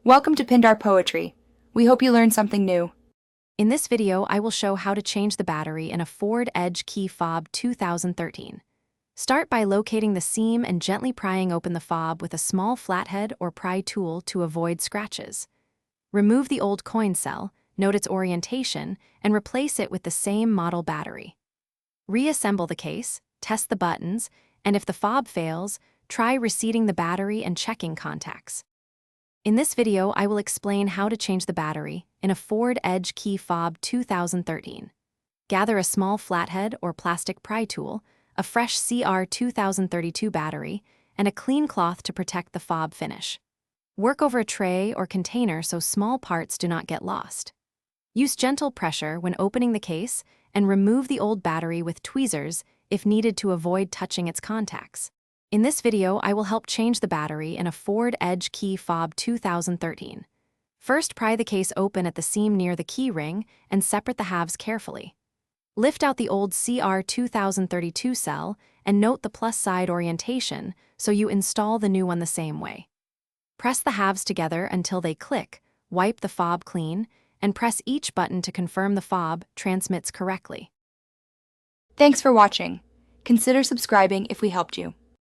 Welcome to Pindar Poetry. We hope you learned something new. In this video, I will show how to change the battery in a Ford Edge key fob 2013. Start by locating the seam and gently prying open the fob with a small flathead or pry tool to avoid scratches. Remove the old coin cell, note its orientation, and replace it with the same model battery. Reassemble the case, test the buttons, and if the fob fails, try reseating the battery and checking contacts. In this video, I will explain how to change the battery in a Ford Edge key fob 2013. Gather a small flathead or plastic pry tool, a fresh CR 2032 battery, and a clean cloth to protect the fob finish. Work over a tray or container so small parts do not get lost. Use gentle pressure when opening the case and remove the old battery with tweezers if needed to avoid touching its contacts. In this video, I will help change the battery in a Ford Edge key fob 2013. First, pry the case open at the seam near the key ring and separate the halves carefully. Lift out the old CR 2032 cell and note the plus side orientation so you install the new one the same way. Press the halves together until they click, wipe the fob clean, and press each button to confirm the fob transmits correctly. Thanks for watching. Consider subscribing if we helped you.